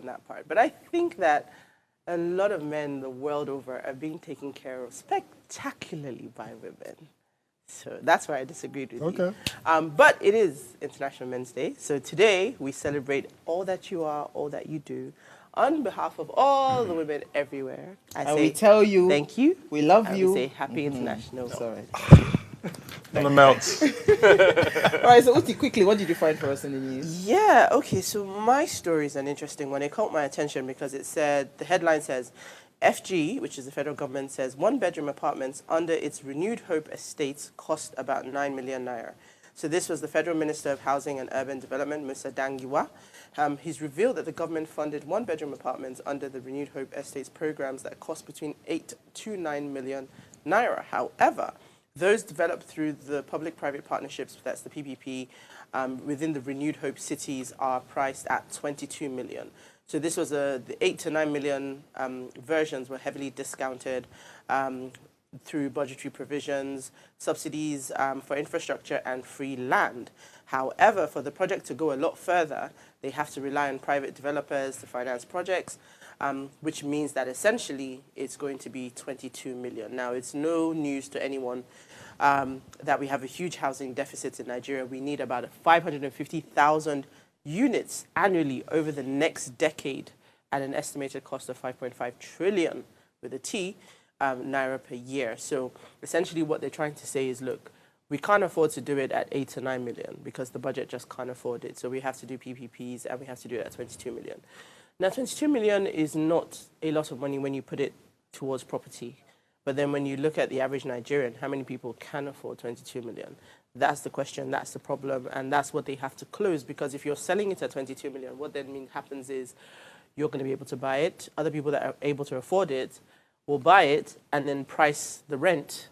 that part. But I think that a lot of men the world over are being taken care of spectacularly by women. So that's where I disagreed with you. But it is International Men's Day. So today we celebrate all that you are, all that you do. On behalf of all the women everywhere, I say we tell you, thank you. We love you. We say happy International. Sorry. On the mounts. All right, so Uti, quickly, what did you find for us in the news? Yeah, okay, so my story is an interesting one. It caught my attention because it said, the headline says, FG, which is the federal government, says one-bedroom apartments under its Renewed Hope estates cost about 9 million naira. So this was the Federal Minister of Housing and Urban Development, Musa Dangiwa. He's revealed that the government funded one-bedroom apartments under the Renewed Hope estates programs that cost between 8 to 9 million naira. However, those developed through the public-private partnerships, that's the PPP, within the Renewed Hope cities are priced at 22 million. So this was the 8 to 9 million versions were heavily discounted through budgetary provisions, subsidies for infrastructure and free land. However, for the project to go a lot further, they have to rely on private developers to finance projects, which means that essentially it's going to be 22 million. Now, it's no news to anyone that we have a huge housing deficit in Nigeria. We need about 550,000 units annually over the next decade at an estimated cost of 5.5 trillion with a T naira per year. So essentially what they're trying to say is, look, we can't afford to do it at 8 to 9 million because the budget just can't afford it. So we have to do PPPs and we have to do it at 22 million. Now, 22 million is not a lot of money when you put it towards property. But then when you look at the average Nigerian, how many people can afford 22 million? That's the question, that's the problem, and that's what they have to close, because if you're selling it at 22 million, what then happens is you're going to be able to buy it. Other people that are able to afford it will buy it and then price the rent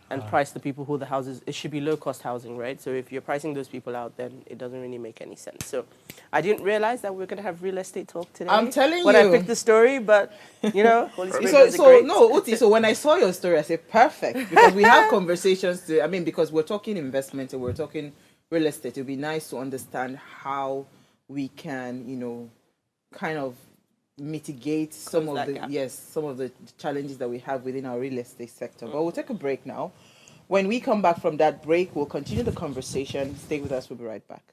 and price the people who the houses, it should be low-cost housing, right? So if you're pricing those people out, then it doesn't really make any sense. So I didn't realize that we're going to have real estate talk today. I'm telling when you. I picked the story, but, you know, Holy Spirit does it great. No, Uti, so when I saw your story, I said, perfect, because we have conversations because we're talking investment and we're talking real estate. It would be nice to understand how we can, kind of mitigate some of the challenges that we have within our real estate sector. But we'll take a break now. When we come back from that break, we'll continue the conversation. Stay with us. We'll be right back.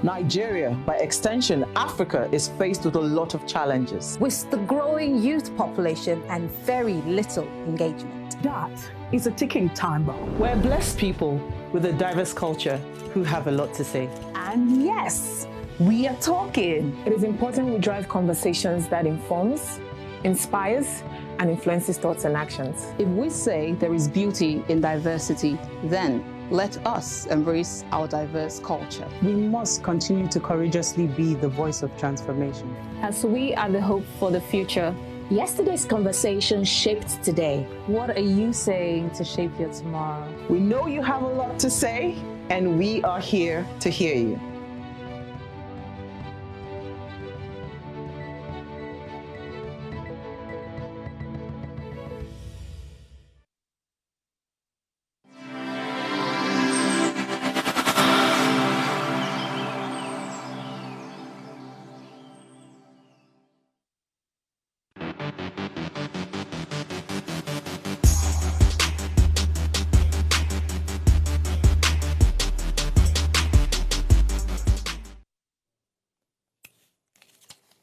Nigeria, by extension, Africa, is faced with a lot of challenges. With the growing youth population and very little engagement. That is a ticking time bomb. We're blessed people with a diverse culture who have a lot to say. And yes, we are talking. It is important we drive conversations that informs, inspires, and influences thoughts and actions. If we say there is beauty in diversity, then let us embrace our diverse culture. We must continue to courageously be the voice of transformation. As we are the hope for the future, yesterday's conversation shaped today. What are you saying to shape your tomorrow? We know you have a lot to say, and we are here to hear you.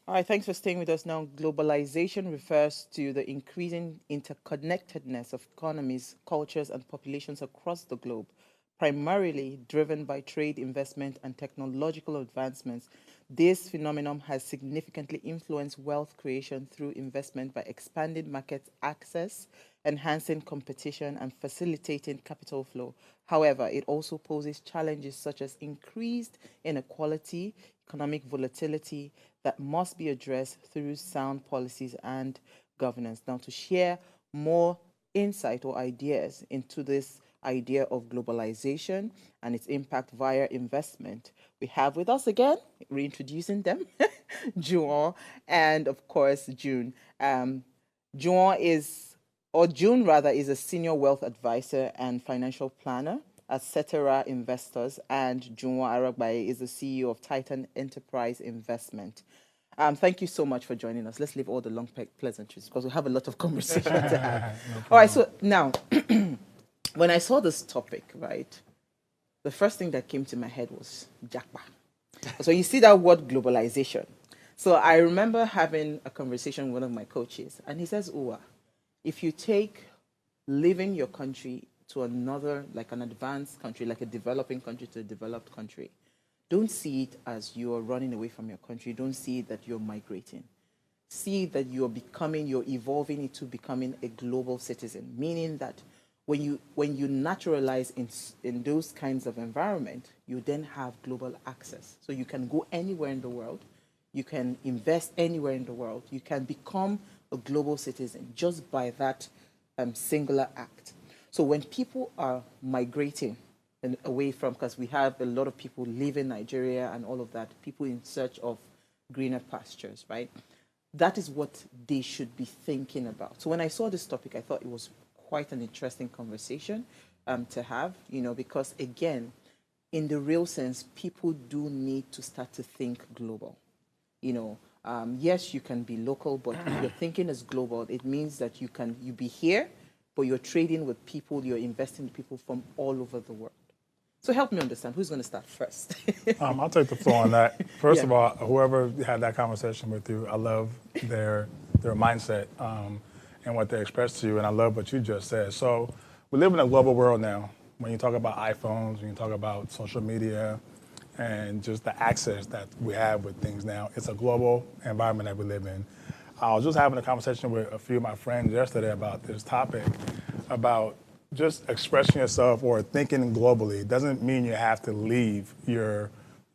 All right, thanks for staying with us now. Globalization refers to the increasing interconnectedness of economies, cultures, and populations across the globe, primarily driven by trade, investment, and technological advancements. This phenomenon has significantly influenced wealth creation through investment by expanding market access, enhancing competition, and facilitating capital flow. However, it also poses challenges such as increased inequality, economic volatility that must be addressed through sound policies and governance. Now, to share more insight or ideas into this idea of globalization and its impact via investment. We have with us again, reintroducing them, Juan and of course June. Juan is, or June rather, is a senior wealth advisor and financial planner at Cetera Investors, and Juwon Aragbaye is the CEO of Titan Enterprise Investment. Thank you so much for joining us. Let's leave all the long pleasantries because we have a lot of conversation to have. All right, so now, when I saw this topic, right, the first thing that came to my head was Jakba. So you see that word globalization. So I remember having a conversation with one of my coaches, and he says, Uwa, if you take leaving your country to another, like an advanced country, like a developing country to a developed country, don't see it as you're running away from your country. Don't see it that you're migrating. See that you're evolving into becoming a global citizen, meaning that when you naturalize in those kinds of environment, you then have global access. So you can go anywhere in the world, you can invest anywhere in the world, you can become a global citizen just by that singular act. So when people are migrating away from, because we have a lot of people leaving Nigeria and all of that, people in search of greener pastures, right? That is what they should be thinking about. So when I saw this topic, I thought it was quite an interesting conversation to have, because again, in the real sense, people do need to start to think global. Yes, you can be local, but if you're thinking as global, it means that you be here, but you're trading with people, you're investing in people from all over the world. So help me understand, who's going to start first? I'll take the floor on that. First of all, whoever had that conversation with you, I love their mindset and what they expressed to you, and I love what you just said. So we live in a global world now. When you talk about iPhones, when you talk about social media, and just the access that we have with things now, it's a global environment that we live in. I was just having a conversation with a few of my friends yesterday about this topic, about just expressing yourself or thinking globally. It doesn't mean you have to leave your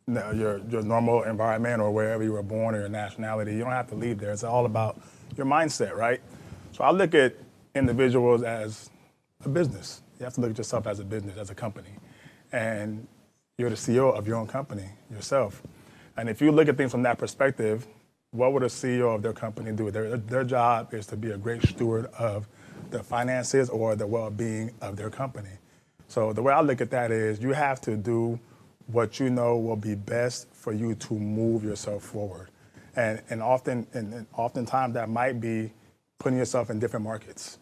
normal environment or wherever you were born or your nationality. You don't have to leave there. It's all about your mindset, right? So I look at individuals as a business. You have to look at yourself as a business, as a company. And you're the CEO of your own company, yourself. And if you look at things from that perspective, what would a CEO of their company do? Their job is to be a great steward of the finances or the well-being of their company. So the way I look at that is you have to do what you know will be best for you to move yourself forward. And oftentimes that might be putting yourself in different markets.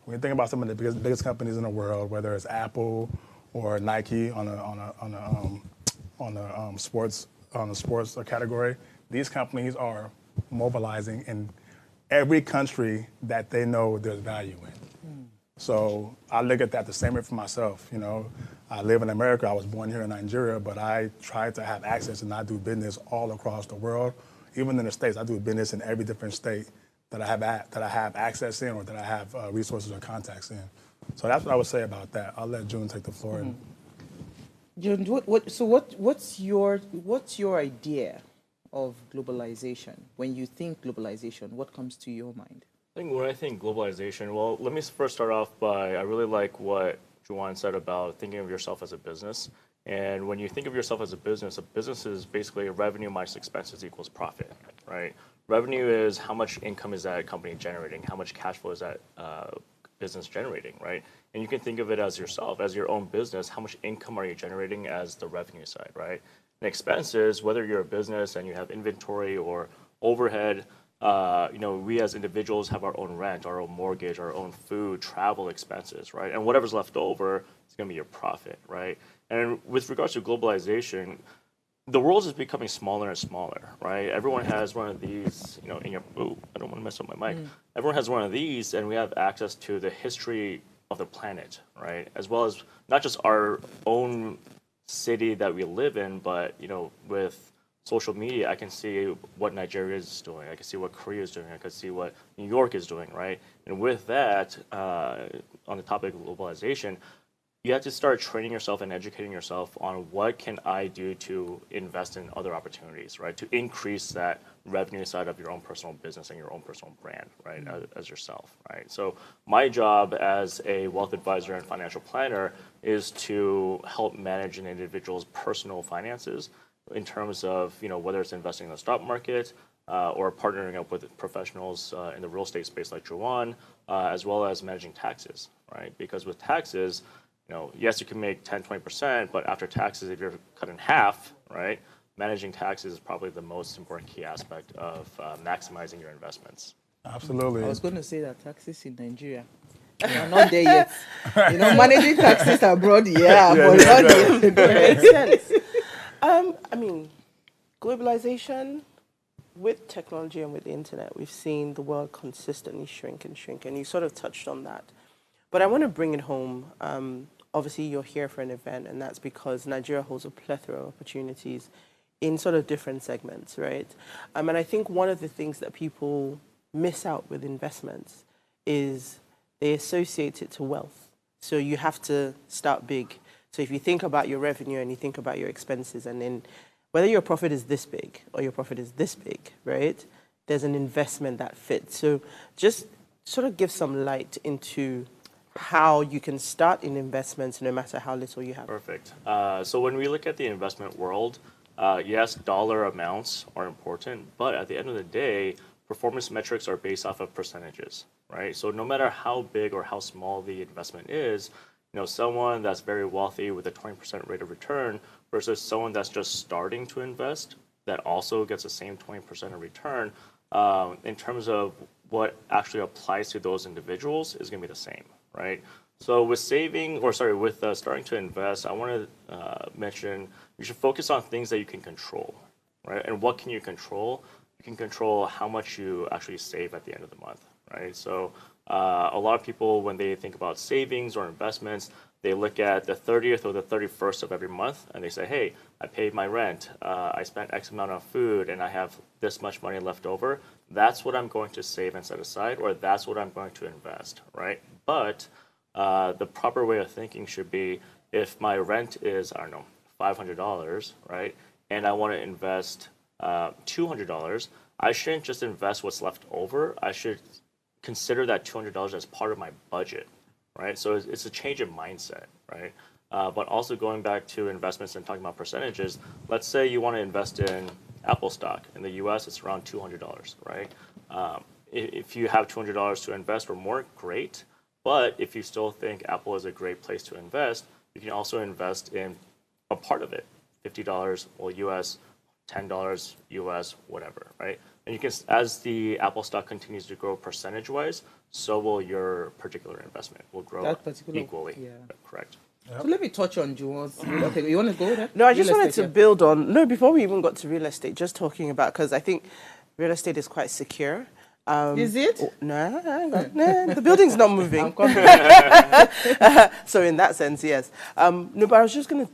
When you think about some of the biggest companies in the world, whether it's Apple or Nike on a sports category, these companies are mobilizing in every country that they know there's value in. So I look at that the same way for myself. I live in America. I was born here in Nigeria, but I try to have access and I do business all across the world. Even in the States, I do business in every different state that I have access in or that I have resources or contacts in. So that's what I would say about that. I'll let June take the floor. June, what's your idea of globalization? When you think globalization, what comes to your mind? I think when I think globalization, well, let me first start off by, I really like what Juwan said about thinking of yourself as a business. And when you think of yourself as a business is basically revenue minus expenses equals profit, right? Revenue is how much income is that company generating, how much cash flow is that business generating, right? And you can think of it as yourself, as your own business, how much income are you generating as the revenue side, right? And expenses, whether you're a business and you have inventory or overhead, we as individuals have our own rent, our own mortgage, our own food, travel expenses, right? And whatever's left over is going to be your profit, right? And with regards to globalization, the world is becoming smaller and smaller, right? Everyone has one of these, I don't want to mess up my mic. Everyone has one of these, and we have access to the history of the planet, right? As well as not just our own city that we live in, but, with social media, I can see what Nigeria is doing. I can see what Korea is doing. I can see what New York is doing, right? And with that, on the topic of globalization, you have to start training yourself and educating yourself on what can I do to invest in other opportunities, right? To increase that revenue side of your own personal business and your own personal brand, right? As yourself, right? So my job as a wealth advisor and financial planner is to help manage an individual's personal finances in terms of, whether it's investing in the stock market, or partnering up with professionals in the real estate space like Juwan, as well as managing taxes, right? Because with taxes, yes, you can make 10, 20%, but after taxes, if you're cut in half, right, managing taxes is probably the most important key aspect of maximizing your investments. Absolutely. I was going to say that taxes in Nigeria are not there yet. Managing taxes abroad, but not yet. Makes sense. I mean, globalization, with technology and with the internet, we've seen the world consistently shrink and shrink, and you sort of touched on that. But I want to bring it home. Obviously, you're here for an event, and that's because Nigeria holds a plethora of opportunities in sort of different segments, right? And I think one of the things that people miss out with investments is they associate it to wealth. So you have to start big. So if you think about your revenue and you think about your expenses, and then whether your profit is this big or your profit is this big, right? There's an investment that fits. So just sort of give some light into how you can start in investments no matter how little you have. Perfect. So when we look at the investment world, yes, dollar amounts are important, but at the end of the day, performance metrics are based off of percentages, right? So no matter how big or how small the investment is, someone that's very wealthy with a 20% rate of return versus someone that's just starting to invest that also gets the same 20% of return, in terms of what actually applies to those individuals is going to be the same, right? So with starting to invest, I want to mention you should focus on things that you can control, right? And what can you control? You can control how much you actually save at the end of the month, right? So a lot of people, when they think about savings or investments, they look at the 30th or the 31st of every month and they say, hey, I paid my rent, I spent X amount on food, and I have this much money left over. That's what I'm going to save and set aside, or that's what I'm going to invest, right? But the proper way of thinking should be, if my rent is, I don't know, $500, right? And I want to invest $200, I shouldn't just invest what's left over. I should consider that $200 as part of my budget, right? So it's a change in mindset, right? But also going back to investments and talking about percentages, let's say you want to invest in Apple stock. In the US, it's around $200, right? If you have $200 to invest or more, great. But if you still think Apple is a great place to invest, you can also invest in a part of it, $50, well, US, $10 US, whatever, right? And you can, as the Apple stock continues to grow percentage-wise, so will your particular investment will grow equally. Yeah. Correct. Yep. So let me touch on Juwan's. Okay, you want to go there? No, I just wanted to build on. No, before we even got to real estate, just talking about, because I think real estate is quite secure. Is it? No, the building's not moving. I'm coming. So in that sense, yes. No, but I was just going to,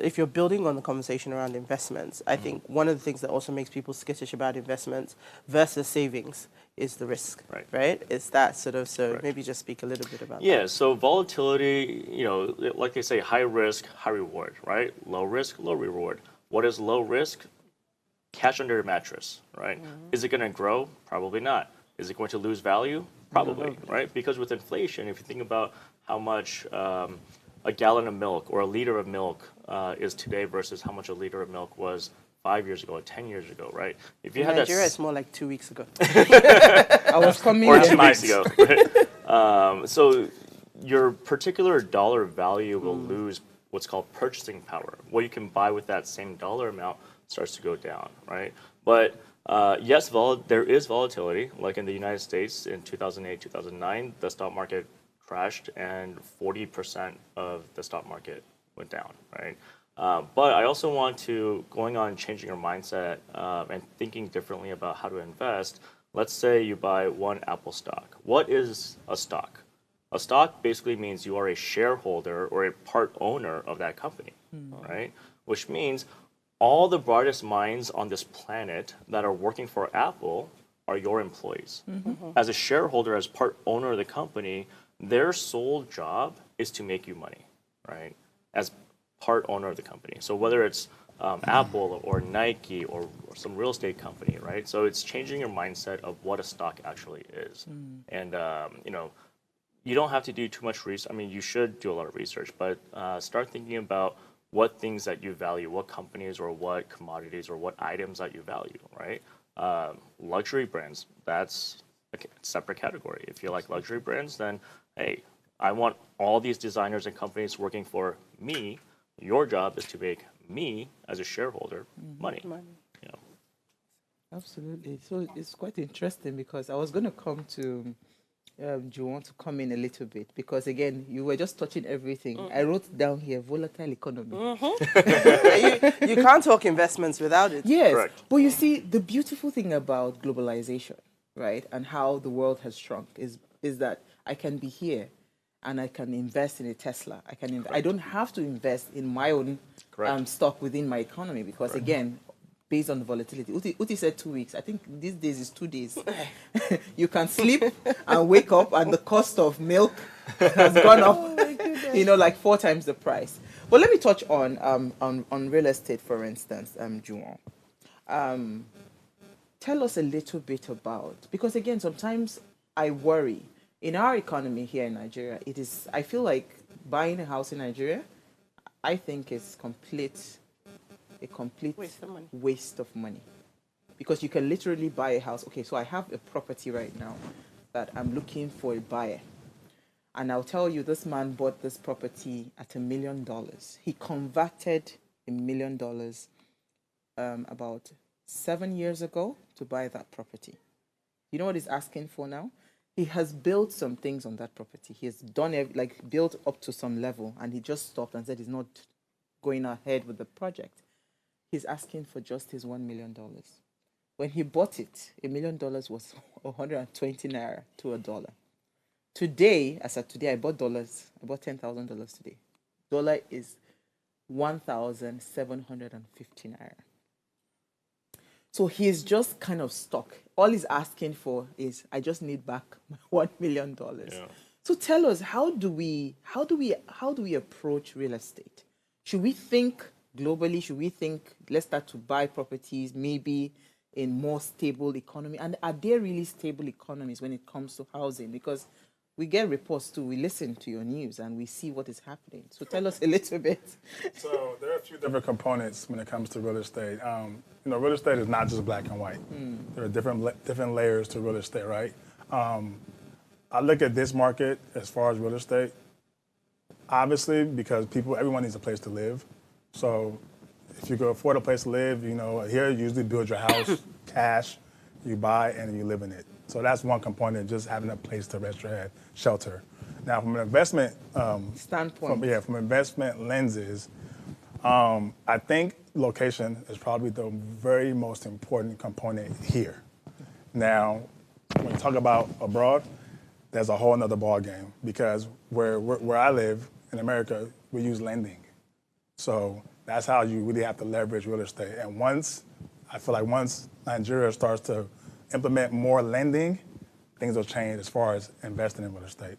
if you're building on the conversation around investments, I think one of the things that also makes people skittish about investments versus savings is the risk, right? It's that sort of, so maybe just speak a little bit about that. Yeah, so volatility, like they say, high risk, high reward, right? Low risk, low reward. What is low risk? Cash under your mattress, right? Mm-hmm. Is it going to grow? Probably not. Is it going to lose value? Probably, right? Because with inflation, if you think about how much a gallon of milk or a liter of milk is today versus how much a liter of milk was 5 years ago or 10 years ago, right? If you in had Nigeria, it's more like 2 weeks ago. I was coming or 2 weeks ago, right? So your particular dollar value will lose what's called purchasing power. What you can buy with that same dollar amount starts to go down, right? But yes, there is volatility. Like in the United States in 2008, 2009, the stock market crashed and 40% of the stock market went down, right? But I also want to, going on changing your mindset and thinking differently about how to invest, let's say you buy one Apple stock. What is a stock? A stock basically means you are a shareholder or a part owner of that company, right? Which means all the brightest minds on this planet that are working for Apple are your employees. Mm-hmm. As a shareholder, as part owner of the company, their sole job is to make you money, right, as part owner of the company. So whether it's Apple or Nike or some real estate company, right? So it's changing your mindset of what a stock actually is. And, you don't have to do too much research. I mean, you should do a lot of research, but start thinking about what things that you value, what companies or what commodities or what items that you value, right? Luxury brands, that's a separate category. If you like luxury brands, then, hey, I want all these designers and companies working for me. Your job is to make me, as a shareholder, money. You know. Absolutely. So it's quite interesting because I was going to come to do you want to come in a little bit? Because again, you were just touching everything. I wrote down here volatile economy. You can't talk investments without it. Yes, Correct. but you see, the beautiful thing about globalization, right, and how the world has shrunk is that I can be here and I can invest in a Tesla. I don't have to invest in my own stock within my economy because, again, based on the volatility. Uti said 2 weeks. I think these days is 2 days. You can sleep and wake up, and the cost of milk has gone up, like 4 times the price. But let me touch on real estate, for instance, Juwon. Tell us a little bit about, because again, sometimes I worry. In our economy here in Nigeria, I feel like buying a house in Nigeria, I think is a complete waste of money. Because you can literally buy a house. Okay, so I have a property right now that I'm looking for a buyer. And I'll tell you, this man bought this property at $1 million. He converted $1 million about 7 years ago to buy that property. You know what he's asking for now? He has built some things on that property. He has done built up to some level, and he just stopped and said he's not going ahead with the project. He's asking for just his $1 million. When he bought it, $1 million was 120 naira to a dollar. Today, as of today, I bought $10,000 today. Dollar is 1,750 naira. So he's just kind of stuck. All he's asking for is, I just need back my $1 million. Yeah. So tell us, how do we approach real estate? Should we think globally? Should we think, let's start to buy properties maybe in more stable economy? And are there really stable economies when it comes to housing? Because we get reports too. We listen to your news and we see what is happening. So tell us a little bit. So there are a few different components when it comes to real estate. Real estate is not just black and white. There are different layers to real estate, right? I look at this market as far as real estate, obviously, because everyone needs a place to live. So if you can afford a place to live, here you usually build your house, cash, you buy, and you live in it. So that's one component, just having a place to rest your head, shelter. Now, from an investment standpoint, from investment lenses, I think location is probably the very most important component here. Now, when you talk about abroad, there's a whole nother ball game because where I live in America, we use lending. So that's how you really have to leverage real estate. And I feel like once Nigeria starts to implement more lending, things will change as far as investing in real estate.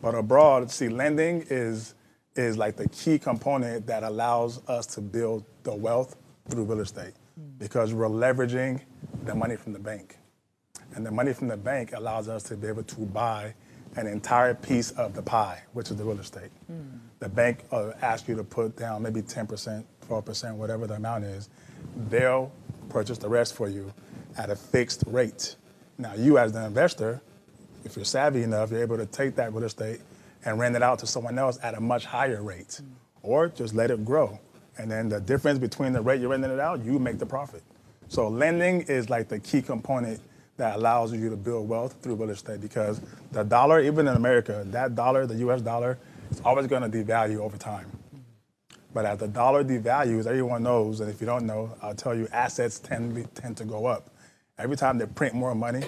But abroad, see, lending is like the key component that allows us to build the wealth through real estate because we're leveraging the money from the bank. And the money from the bank allows us to be able to buy an entire piece of the pie, which is the real estate. The bank asks you to put down maybe 10%, 12%, whatever the amount is. They'll purchase the rest for you at a fixed rate. Now, you as the investor, if you're savvy enough, you're able to take that real estate and rent it out to someone else at a much higher rate, or just let it grow. And then the difference between the rate you're renting it out, you make the profit. So lending is like the key component that allows you to build wealth through real estate because the dollar, even in America, that dollar, the US dollar, is always going to devalue over time. But as the dollar devalues, everyone knows, and if you don't know, I'll tell you, assets tend to go up. Every time they print more money,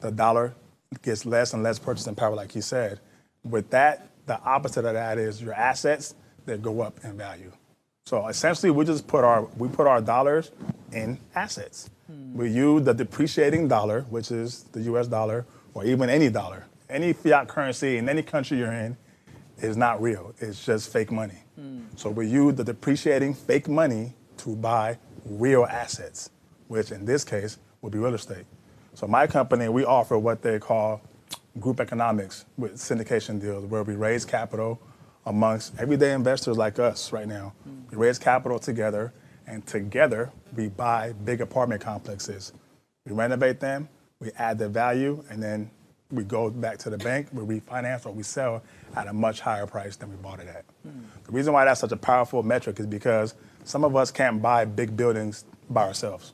the dollar gets less and less purchasing power, like he said. With that, the opposite of that is your assets that go up in value. So essentially, we put our dollars in assets. We use the depreciating dollar, which is the US dollar, or even any dollar, any fiat currency in any country you're in, is not real. It's just fake money. So we use the depreciating fake money to buy real assets, which in this case would be real estate. So my company, we offer what they call group economics with syndication deals, where we raise capital amongst everyday investors like us right now. We raise capital together, and together we buy big apartment complexes. We renovate them, we add the value, and then we go back to the bank, we refinance or we sell at a much higher price than we bought it at. The reason why that's such a powerful metric is because some of us can't buy big buildings by ourselves.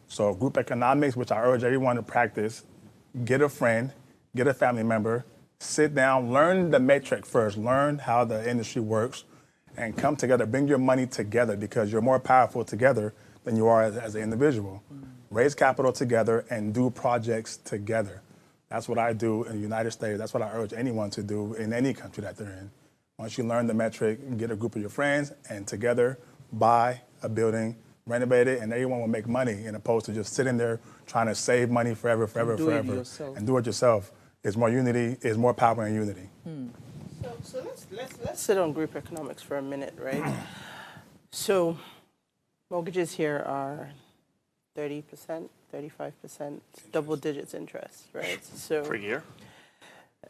So group economics, which I urge everyone to practice, get a friend, get a family member, sit down, learn the metric first, learn how the industry works, and come together, bring your money together, because you're more powerful together than you are as an individual. Raise capital together and do projects together. That's what I do in the United States. That's what I urge anyone to do in any country that they're in. Once you learn the metric, get a group of your friends and together buy a building, renovate it, and everyone will make money, in opposed to just sitting there trying to save money forever, and do it yourself. It's more unity, is more power in unity. So let's sit on group economics for a minute, right? So mortgages here are 30%, 35%, double digits interest, right? So Per year?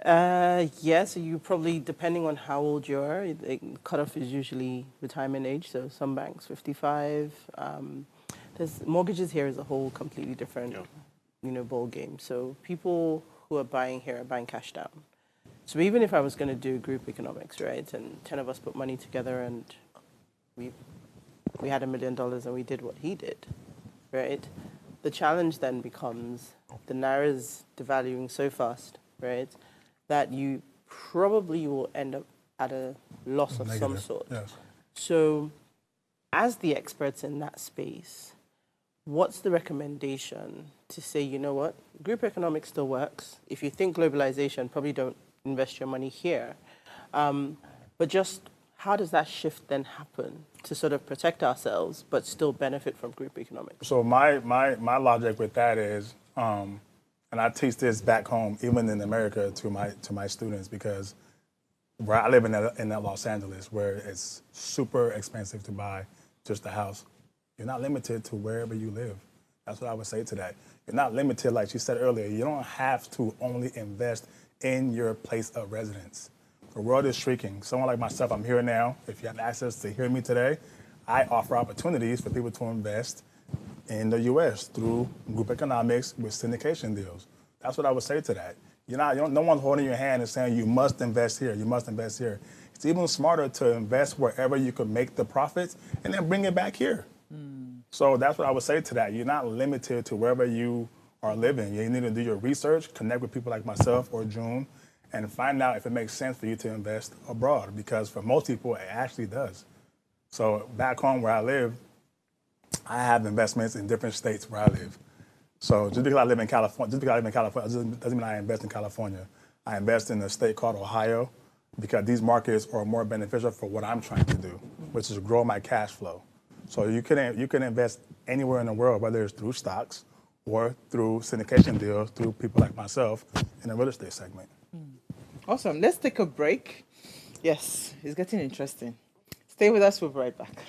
Yeah, so you probably, depending on how old you are, the cutoff is usually retirement age. So some banks 55. There's mortgages here as a whole completely different, ball game. So people who are buying here are buying cash down. So even if I was going to do group economics, right, and 10 of us put money together and we had $1 million and we did what he did, right? The challenge then becomes the Naira's devaluing so fast, right, that you probably will end up at a loss of some sort. Yes. So as the experts in that space, what's the recommendation to say, you know what, group economics still works. If you think globalization, probably don't invest your money here. But just how does that shift then happen to sort of protect ourselves but still benefit from group economics? So my logic with that is, and I teach this back home, even in America, to my students, because where I live in that Los Angeles, where it's super expensive to buy just a house, you're not limited to wherever you live. That's what I would say to that. You're not limited, like you said earlier. You don't have to only invest in your place of residence. The world is shrinking. Someone like myself, I'm here now. If you have access to hear me today, I offer opportunities for people to invest in the U.S. through group economics with syndication deals. That's what I would say to that. No one's holding your hand and saying you must invest here, you must invest here. It's even smarter to invest wherever you can make the profits and then bring it back here. So that's what I would say to that. You're not limited to wherever you are living. You need to do your research, connect with people like myself or June, and find out if it makes sense for you to invest abroad, because for most people, it actually does. So back home where I live, I have investments in different states where I live. So just because I live in California, doesn't mean I invest in California. I invest in a state called Ohio, because these markets are more beneficial for what I'm trying to do, which is grow my cash flow. So you can invest anywhere in the world, whether it's through stocks or through syndication deals, through people like myself in the real estate segment. Awesome. Let's take a break. Yes, it's getting interesting. Stay with us. We'll be right back.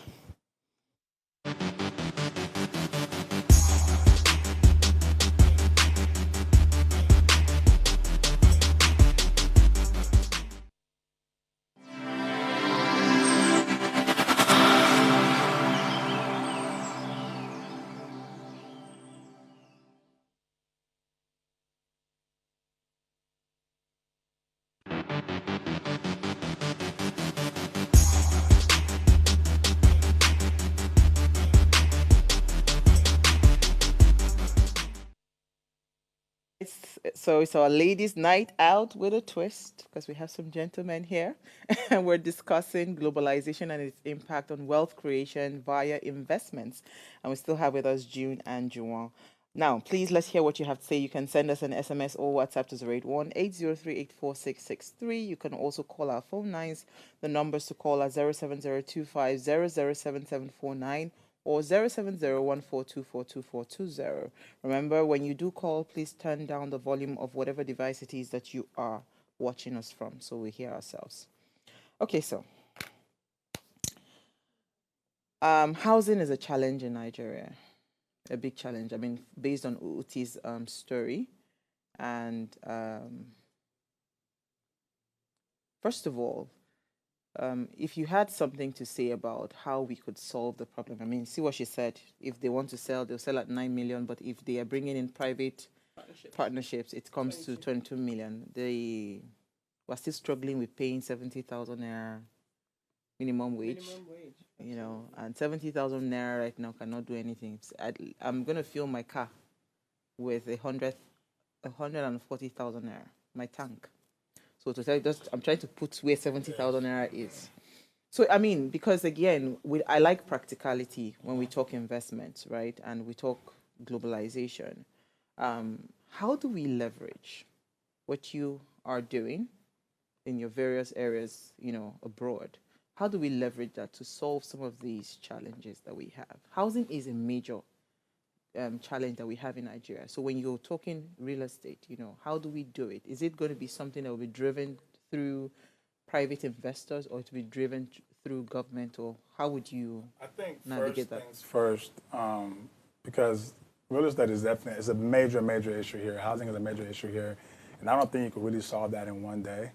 So it's our ladies' night out with a twist, because we have some gentlemen here, and we're discussing globalization and its impact on wealth creation via investments. And we still have with us June and Juwan. Now, please, let's hear what you have to say. You can send us an SMS or WhatsApp to 081-803-84663. You can also call our phone lines. The numbers to call are 07025007749 or 07014242420. Remember, when you do call, please turn down the volume of whatever device it is that you are watching us from, so we hear ourselves. Okay, so housing is a challenge in Nigeria, a big challenge. I mean, based on Uti's story, and first of all, if you had something to say about how we could solve the problem, I mean, see what she said. If they want to sell, they'll sell at 9 million, but if they are bringing in private partnerships, it comes to 22 million. We're still struggling with paying 70,000 naira minimum wage. You know, and 70,000 naira right now cannot do anything. I'm going to fill my car with 140,000 naira, my tank. So to tell you, I'm trying to put where 70,000 naira is. So, I mean, because again, I like practicality when we talk investment, right? And we talk globalization. How do we leverage what you are doing in your various areas, you know, abroad? How do we leverage that to solve some of these challenges that we have? Housing is a major challenge that we have in Nigeria. So when you're talking real estate, you know, how do we do it? Is it going to be something that will be driven through private investors, or to be driven through government, or how would you navigate that? Things first, because real estate is definitely a major issue here. Housing is a major issue here, and I don't think you could really solve that in one day.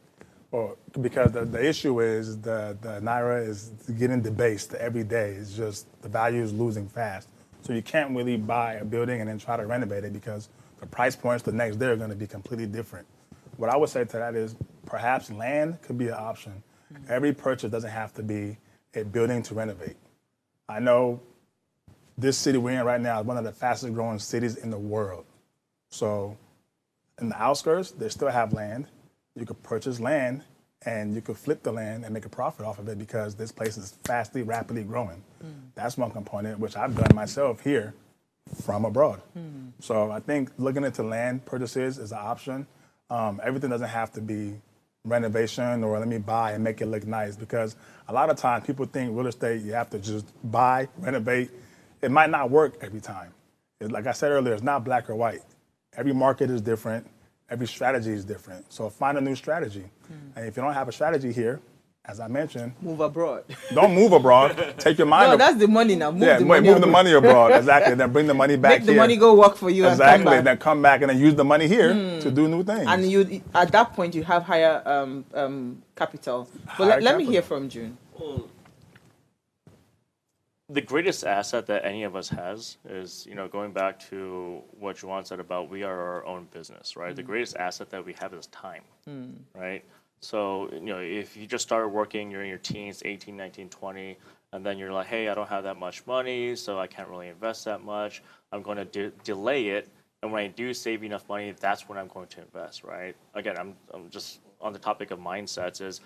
Well, because the issue is the naira is getting debased every day. It's just the value is losing fast. So you can't really buy a building and then try to renovate it, because the price points the next day are going to be completely different. What I would say to that is perhaps land could be an option. Every purchase doesn't have to be a building to renovate. I know this city we're in right now is one of the fastest growing cities in the world. So in the outskirts, they still have land. You could purchase land and you could flip the land and make a profit off of it, because this place is rapidly growing. That's one component, which I've done myself here from abroad. So I think looking into land purchases is an option. Everything doesn't have to be renovation or let me buy and make it look nice, because a lot of times people think real estate, you have to just buy, renovate. It might not work every time. Like I said earlier, it's not black or white. Every market is different. Every strategy is different. So find a new strategy. And if you don't have a strategy here, as I mentioned, move abroad. Don't move abroad. Take your mind. No, that's the money now. Move the money abroad. Exactly. Then bring the money back Make the money go work for you. Exactly. And come back. Then come back and then use the money here to do new things. And you, at that point, you have higher capital. But let me hear from June. Well, the greatest asset that any of us has is, you know, going back to what Juan said about we are our own business, right? The greatest asset that we have is time, right? So, you know, if you just started working, you're in your teens, 18, 19, 20, and then you're like, hey, I don't have that much money, so I can't really invest that much. I'm going to delay it. And when I do save enough money, that's when I'm going to invest, right? Again, I'm just on the topic of mindsets is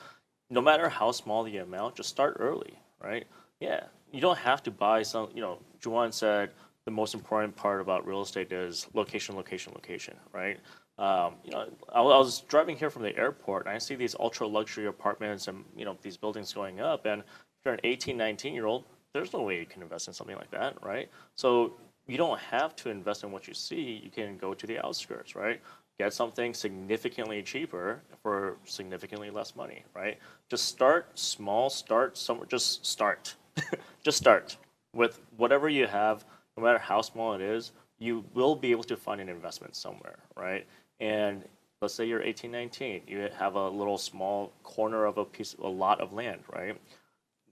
no matter how small the amount, just start early, right? Yeah, you don't have to buy some, you know, Juwan said the most important part about real estate is location, location, location, right? You know, I was driving here from the airport and I see these ultra luxury apartments and, you know, these buildings going up. And if you're an 18, 19-year-old, there's no way you can invest in something like that, right? So you don't have to invest in what you see. You can go to the outskirts, right? Get something significantly cheaper for significantly less money, right? Just start small, start somewhere, just start. Just start with whatever you have, no matter how small it is, you will be able to find an investment somewhere, right? And let's say you're 18, 19, you have a little small corner of a lot of land, right?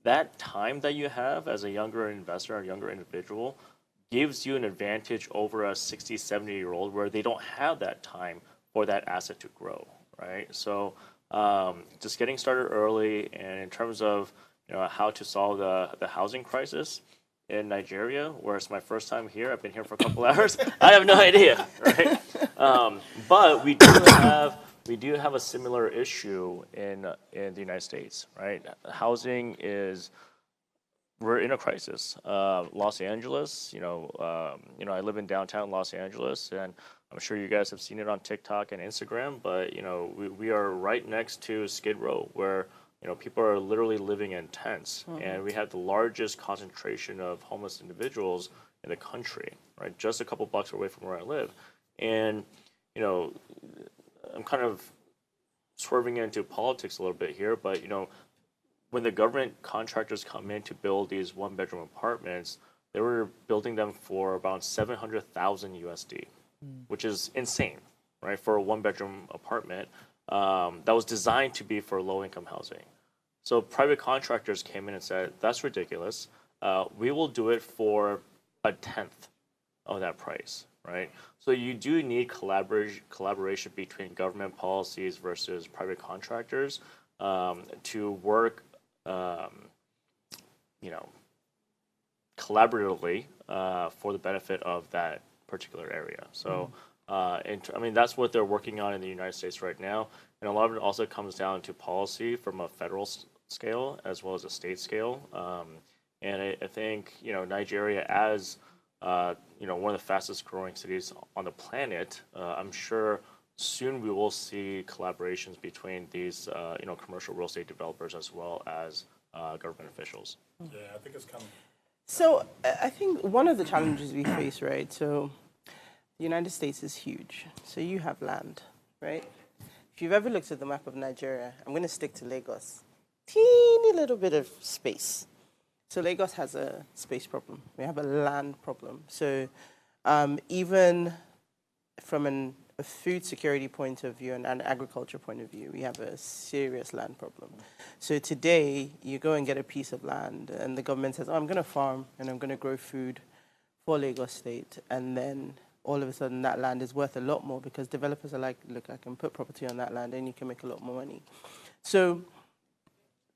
That time that you have as a younger investor, a younger individual, gives you an advantage over a 60, 70-year-old where they don't have that time for that asset to grow, right? So just getting started early, and in terms of how to solve the housing crisis in Nigeria, where it's my first time here. I've been here for a couple hours. I have no idea, right? But we do have a similar issue in the United States, right? Housing we're in a crisis. Los Angeles, I live in downtown Los Angeles, and I'm sure you guys have seen it on TikTok and Instagram. But we are right next to Skid Row, where people are literally living in tents, and we have the largest concentration of homeless individuals in the country, right? Just a couple blocks away from where I live. And, I'm kind of swerving into politics a little bit here, but, when the government contractors come in to build these one-bedroom apartments, they were building them for about 700,000 USD, which is insane, right? For a one-bedroom apartment that was designed to be for low-income housing. So private contractors came in and said, that's ridiculous. We will do it for a tenth of that price, right? So you do need collaboration between government policies versus private contractors to work, collaboratively for the benefit of that particular area. So, that's what they're working on in the United States right now, and a lot of it also comes down to policy from a federal scale as well as a state scale. And I think Nigeria, as one of the fastest growing cities on the planet, I'm sure soon we will see collaborations between these commercial real estate developers as well as government officials. Yeah, I think it's coming. So I think one of the challenges we face, right? So the United States is huge. So you have land, right? If you've ever looked at the map of Nigeria, I'm going to stick to Lagos. Teeny little bit of space. So Lagos has a space problem. We have a land problem. So even from a food security point of view and an agriculture point of view, we have a serious land problem. So today, you go and get a piece of land, and the government says, oh, I'm going to farm, and I'm going to grow food for Lagos State. And then all of a sudden, that land is worth a lot more because developers are like, look, I can put property on that land, and you can make a lot more money. So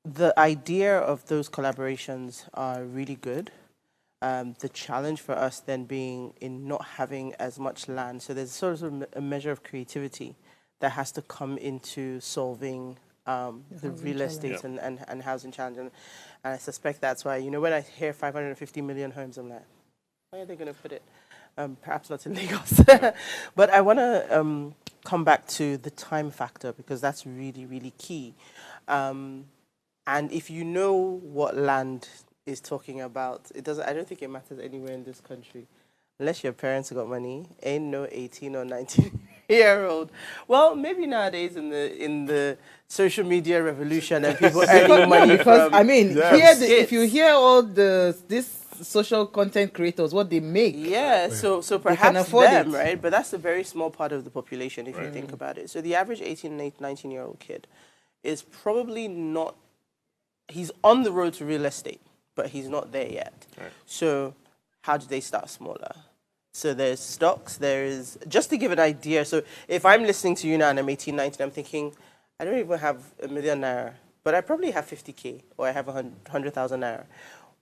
the idea of those collaborations are really good. The challenge for us then being in not having as much land. So there's sort of a measure of creativity that has to come into solving the real estate and housing challenge. And I suspect that's why, when I hear 550 million homes, I'm like, where are they going to put it? Perhaps not in Lagos. But I want to come back to the time factor because that's really, really key. And if you know what land is talking about, I don't think it matters anywhere in this country. Unless your parents got money, ain't no 18 or 19-year-old. Well, maybe nowadays in the social media revolution and people earning money because from... if you hear all this social content creators, what they make. Yeah, so perhaps them, right? But that's a very small part of the population if you think about it. So the average 18 and 19-year-old kid is probably not... He's on the road to real estate, but he's not there yet. Right. So how do they start smaller? So there's stocks, just to give an idea, so if I'm listening to you now and I'm 18, 19, I'm thinking, I don't even have $1 million naira, but I probably have 50K or I have 100,000 naira.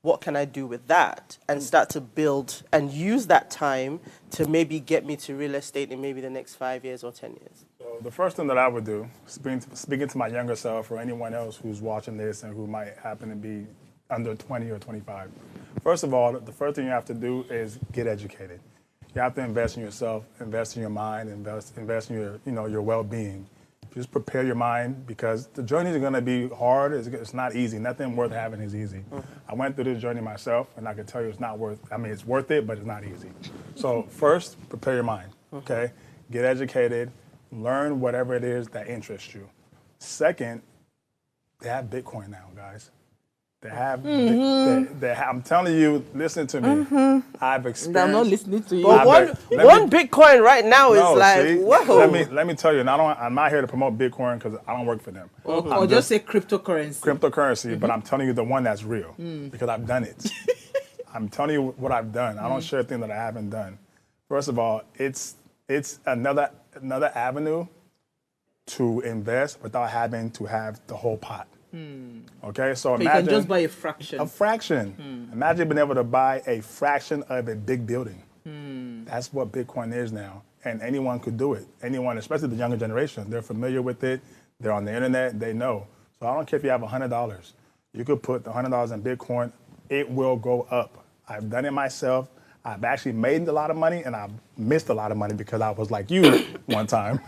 What can I do with that? And start to build and use that time to maybe get me to real estate in maybe the next 5 years or 10 years. So the first thing that I would do, speaking to my younger self or anyone else who's watching this and who might happen to be under 20 or 25. First of all, the first thing you have to do is get educated. You have to invest in yourself, invest in your mind, invest in your well-being. Just prepare your mind because the journey is going to be hard. It's not easy. Nothing worth having is easy. I went through this journey myself, and I can tell you it's worth it, but it's not easy. So first, prepare your mind, okay? Get educated, learn whatever it is that interests you. Second, they have Bitcoin now, guys. They have, I'm telling you, listen to me. I've experienced. I'm not listening to you. But one Bitcoin right now is like, whoa. Let me tell you, and I'm not here to promote Bitcoin because I don't work for them. Or just say cryptocurrency. Cryptocurrency, but I'm telling you the one that's real because I've done it. I'm telling you what I've done. I don't share things that I haven't done. First of all, it's another avenue to invest without having to have the whole pot. Okay, so imagine you can just buy a fraction. A fraction. Imagine being able to buy a fraction of a big building. That's what Bitcoin is now, and anyone could do it. Anyone, especially the younger generation, they're familiar with it. They're on the internet. They know. So I don't care if you have $100. You could put the $100 in Bitcoin. It will go up. I've done it myself. I've actually made a lot of money, and I've missed a lot of money because I was like you one time.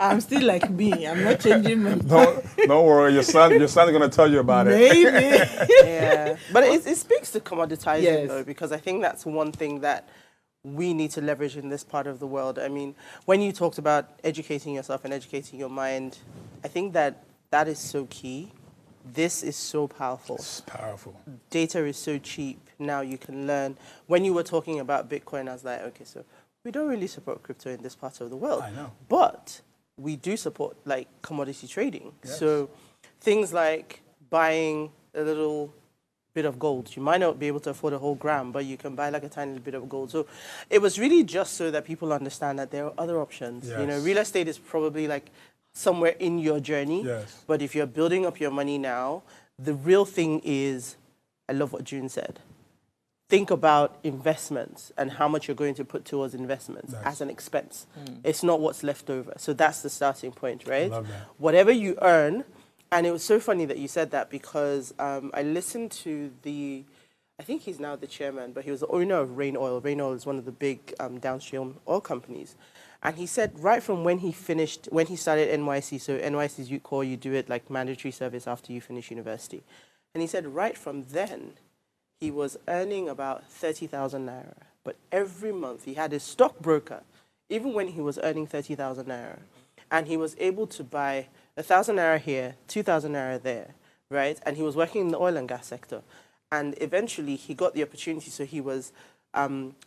I'm still like me. I'm not changing my Don't worry. Your son's going to tell you about it. Maybe. Yeah. But it speaks to commoditizing, though, because I think that's one thing that we need to leverage in this part of the world. I mean, when you talked about educating yourself and educating your mind, I think that is so key. This is so powerful. It's powerful. Data is so cheap. Now you can learn. When you were talking about Bitcoin, I was like, okay, so we don't really support crypto in this part of the world. I know. But we do support like commodity trading. Yes. So things like buying a little bit of gold. You might not be able to afford a whole gram, but you can buy like a tiny bit of gold. So it was really just so that people understand that there are other options. You know, Yes. real estate is probably like somewhere in your journey. Yes. But if you're building up your money now, the real thing is, I love what June said. Think about investments and how much you're going to put towards investments Nice. as an expense. It's not what's left over. So that's the starting point, right? Love that. Whatever you earn, and it was so funny that you said that because I listened to I think he's now the chairman, but he was the owner of Rain Oil. Rain Oil is one of the big downstream oil companies. And he said right from when he started NYC, so NYC's youth core, you do it like mandatory service after you finish university. And he said right from then, he was earning about 30,000 naira. But every month he had a stockbroker, even when he was earning 30,000 naira. And he was able to buy 1,000 naira here, 2,000 naira there, right? And he was working in the oil and gas sector. And eventually he got the opportunity, so he was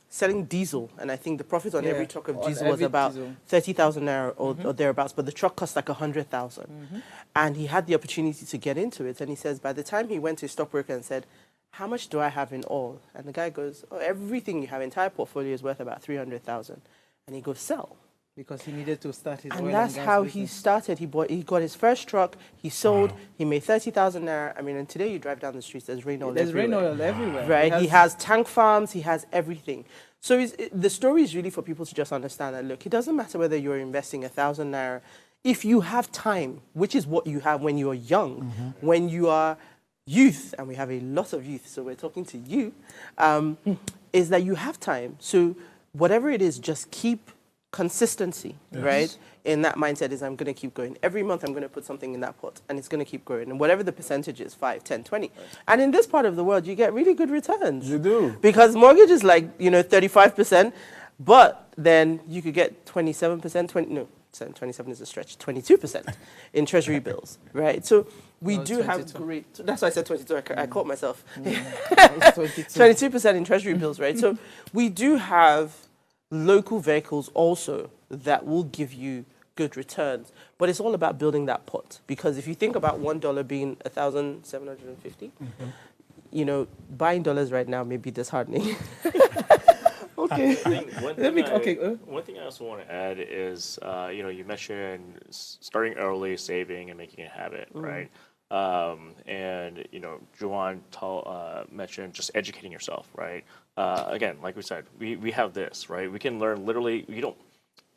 selling diesel. And I think the profit on every truck of on diesel was every about diesel. 30,000 naira or thereabouts, but the truck cost like 100,000. And he had the opportunity to get into it. And he says, by the time he went to a stockbroker and said, how much do I have in all? And the guy goes, oh, everything you have, entire portfolio is worth about 300,000. And he goes, sell. Because he needed to start his oil And and that's gas how business. he started. He got his first truck, he sold, he made 30,000 naira. I mean, and today you drive down the streets, there's rain oil There's everywhere. rain oil everywhere. Right? He has tank farms, he has everything. So the story is really for people to just understand that, look, it doesn't matter whether you're investing 1,000 naira. If you have time, which is what you have when you're young, when you are youth, and we have a lot of youth, so we're talking to you, is that you have time. So whatever it is, just keep consistency, right? In that mindset is I'm going to keep going. Every month I'm going to put something in that pot and it's going to keep growing. And whatever the percentage is, 5, 10, 20. And in this part of the world, you get really good returns. You do. Because mortgage is like, 35%, but then you could get 27%, 27 is a stretch, 22% in treasury bills, right? So we do have great, that's why I said 22, I caught myself. 22% in treasury bills, right? So we do have local vehicles also that will give you good returns, but it's all about building that pot. Because if you think about $1 being 1,750, buying dollars right now may be disheartening. Okay. I think one thing I also want to add is, you mentioned starting early, saving, and making a habit, right? And Juwan mentioned just educating yourself, right? Again, like we said, we have this, right? We can learn literally.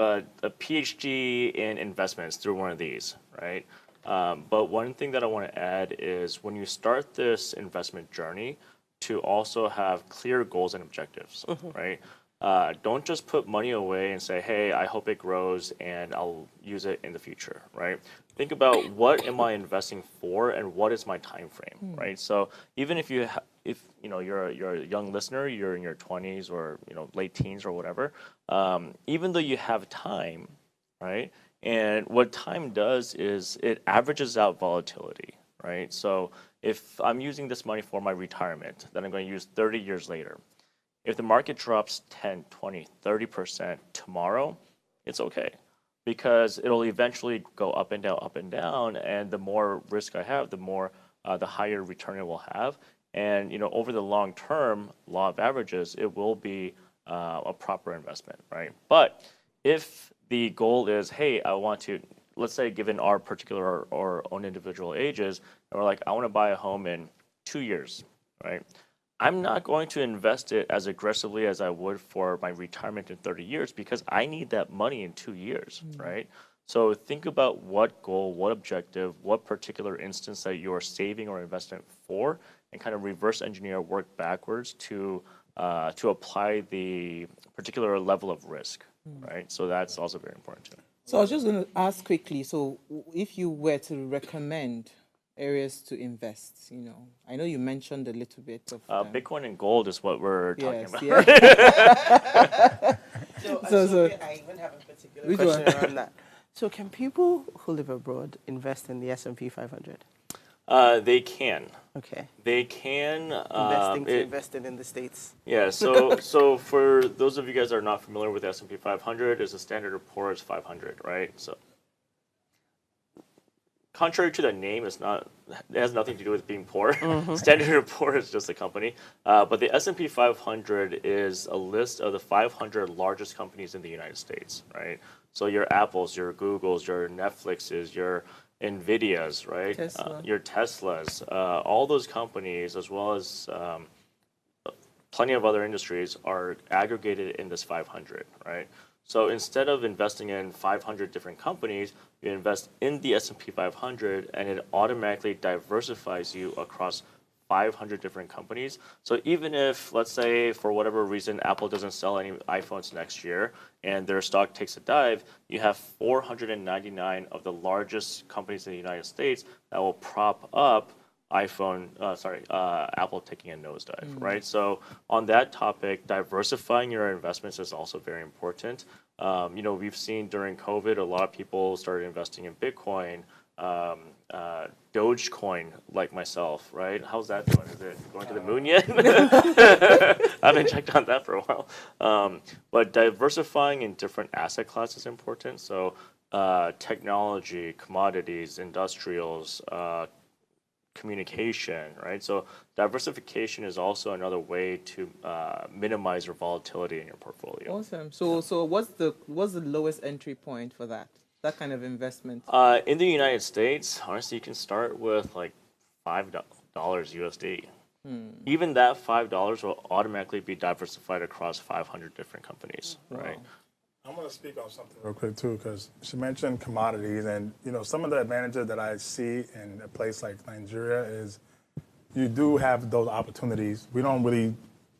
A PhD in investments through one of these, right? But one thing that I want to add is when you start this investment journey, to also have clear goals and objectives, right? Don't just put money away and say, hey, I hope it grows and I'll use it in the future, right? Think about what am I investing for and what is my time frame, right? So even if you're a young listener, you're in your 20s or late teens or whatever, even though you have time, right? And what time does is it averages out volatility, right? So if I'm using this money for my retirement, then I'm going to use 30 years later. If the market drops 10, 20, 30% tomorrow, it's okay because it'll eventually go up and down, and the more risk I have, the higher return it will have. And over the long term, law of averages, it will be a proper investment, right? But if the goal is, hey, I want to, let's say, given our particular or own individual ages, and we're like, I want to buy a home in 2 years, right? I'm not going to invest it as aggressively as I would for my retirement in 30 years because I need that money in 2 years, right? So think about what goal, what objective, what particular instance that you're saving or investing for, and kind of reverse engineer, work backwards to apply the particular level of risk, right? So that's also very important too. So I was just going to ask quickly, so if you were to recommend areas to invest, I know you mentioned a little bit of Bitcoin and gold is what we're talking about. Yeah. So I even have a particular question around that. So can people who live abroad invest in the S&P 500? They can. Okay. They can. Investing in the States. Yeah, so for those of you guys that are not familiar with the S&P 500, it's a Standard & Poor's 500, right? So contrary to the name, it has nothing to do with being poor. Standard & Poor's is just a company. But the S&P 500 is a list of the 500 largest companies in the United States, right? So your Apples, your Googles, your Netflixes, your NVIDIAs, right? Your Teslas, all those companies, as well as plenty of other industries, are aggregated in this 500, right? So instead of investing in 500 different companies, you invest in the S&P 500, and it automatically diversifies you across 500 different companies. So even if, let's say, for whatever reason, Apple doesn't sell any iPhones next year and their stock takes a dive, you have 499 of the largest companies in the United States that will prop up Apple taking a nosedive, right? So on that topic, diversifying your investments is also very important. We've seen during COVID, a lot of people started investing in Bitcoin, Dogecoin, like myself, right? How's that doing? Is it going to the moon yet? I haven't checked on that for a while. But diversifying in different asset classes is important. So technology, commodities, industrials, communication, right? So diversification is also another way to minimize your volatility in your portfolio. Awesome. So what's the lowest entry point for that kind of investment? In the United States, honestly, you can start with like $5 USD. Even that $5 will automatically be diversified across 500 different companies, right? I want to speak on something real quick too, because she mentioned commodities, and some of the advantages that I see in a place like Nigeria is you do have those opportunities. We don't really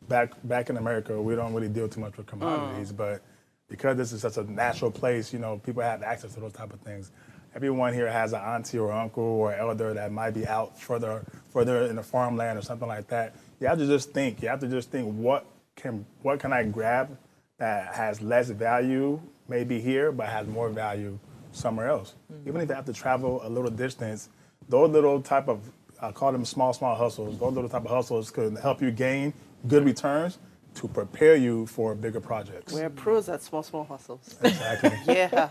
back in America, we don't really deal too much with commodities, but because this is such a natural place, people have access to those type of things. Everyone here has an auntie or uncle or elder that might be out further in the farmland or something like that. You have to just think. What can I grab that has less value maybe here, but has more value somewhere else. Even if you have to travel a little distance, those little type of, I call them small hustles, those little type of hustles could help you gain good returns to prepare you for bigger projects. We're pros at small hustles. Exactly. Yeah.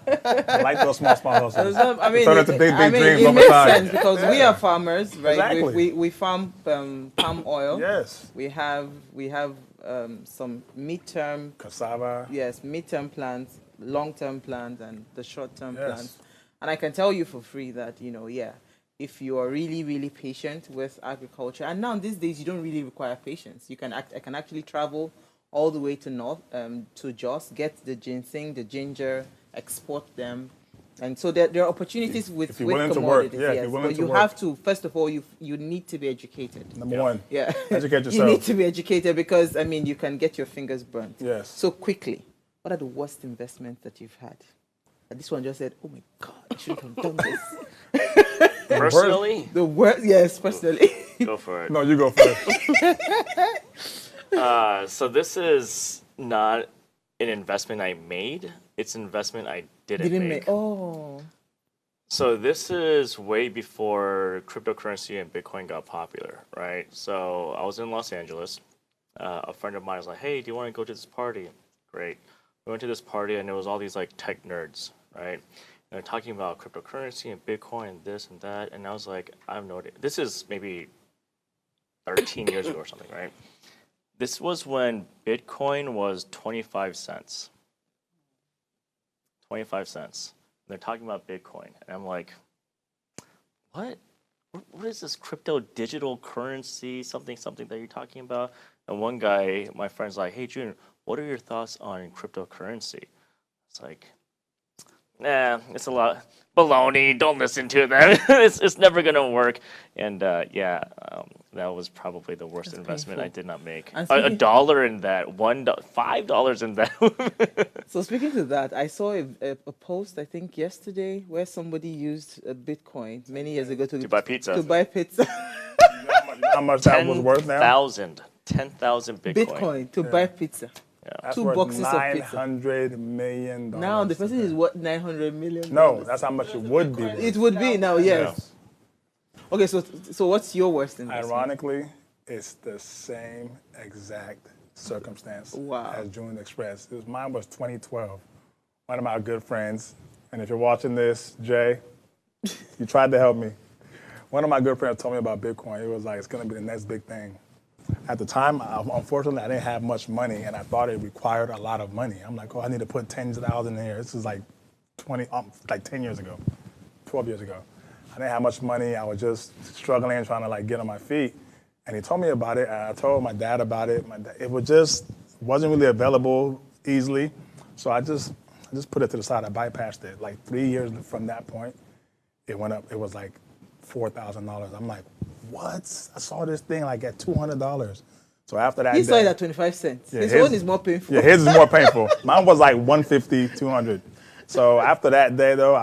I like those small hustles. I mean, turn into big dreams it over makes time. sense because we are farmers, right? Exactly. We farm palm oil. Yes. We have some midterm cassava. Yes, midterm plants, long-term plants, and the short-term Yes. plants. And I can tell you for free that if you are really, really patient with agriculture, and now these days you don't really require patience. I can actually travel all the way to north, to Jos, get the ginseng, the ginger, export them. And so there are opportunities with willing commodities. to work, yeah, Yes, if you're willing but to you work. have to, first of all, you need to be educated. Number one. Yeah. Educate yourself. You need to be educated because, you can get your fingers burnt. Yes. So quickly, what are the worst investments that you've had? And this one just said, oh my God, I shouldn't have done this. Personally? The worst, yes, personally. Go for it. No, you go first. So this is not an investment I made. It's an investment I didn't make. Oh. So this is way before cryptocurrency and Bitcoin got popular, right? So I was in Los Angeles. A friend of mine was like, hey, do you want to go to this party? Great. We went to this party, and there was all these like tech nerds, right? And they're talking about cryptocurrency and Bitcoin and this and that. And I was like, I have no idea. This is maybe 13 years ago or something, right? This was when Bitcoin was 25 cents. 25 cents. And they're talking about Bitcoin. And I'm like, what? What is this crypto digital currency, something that you're talking about? And one guy, my friend's like, hey, June, what are your thoughts on cryptocurrency? It's like, nah, it's a lot baloney. Don't listen to them. it's never going to work. And that was probably the worst investment I did not make. A dollar in that, $5 in that. So speaking to that, I saw a post, I think yesterday, where somebody used a Bitcoin many years ago to buy pizza. To buy pizza. How much that was worth now? 10,000 Bitcoin. To buy pizza. Yeah. That's 2 worth boxes of pizza. $900 million. Now the person is what, $900 million? No, that's how much it would be. It would be now, yes. Okay, so what's your worst investment? Ironically, it's the same exact circumstance as June expressed. Mine was 2012. One of my good friends, and if you're watching this, Jay, you tried to help me. One of my good friends told me about Bitcoin. It was like, it's going to be the next big thing. At the time, unfortunately, I didn't have much money, and I thought it required a lot of money. I'm like, oh, I need to put tens of thousands in here. This is like 10 years ago, 12 years ago. I didn't have much money. I was just struggling, trying to like get on my feet. And he told me about it, and I told my dad about it. It wasn't really available easily. So I just put it to the side. I bypassed it. Like 3 years from that point, it went up. It was like $4,000. I'm like, what? I saw this thing like at $200. So after that, he saw it at 25 cents. Yeah, his one is more painful. Yeah, his is more painful. Mine was like 150, 200. So after that day, though,